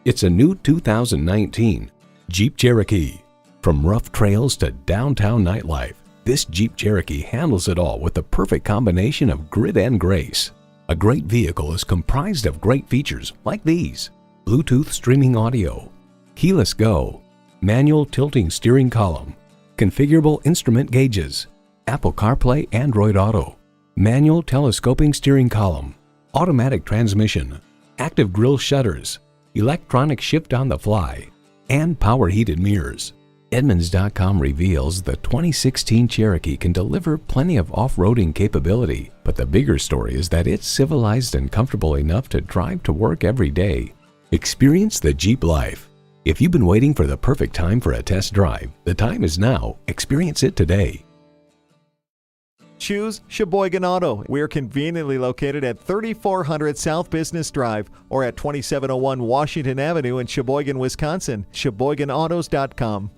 It's a new 2019 Jeep Cherokee. From rough trails to downtown nightlife, this Jeep Cherokee handles it all with the perfect combination of grit and grace. A great vehicle is comprised of great features like these: Bluetooth streaming audio, keyless go, manual tilting steering column, configurable instrument gauges, Apple CarPlay, Android Auto, manual telescoping steering column, automatic transmission, active grille shutters, electronic shift on the fly, and power heated mirrors. Edmunds.com reveals the 2016 Cherokee can deliver plenty of off-roading capability, but the bigger story is that it's civilized and comfortable enough to drive to work every day. Experience the Jeep life. If you've been waiting for the perfect time for a test drive, the time is now. Experience it today. Choose Sheboygan Auto. We're conveniently located at 3400 South Business Drive or at 2701 Washington Avenue in Sheboygan, Wisconsin. SheboyganAutos.com.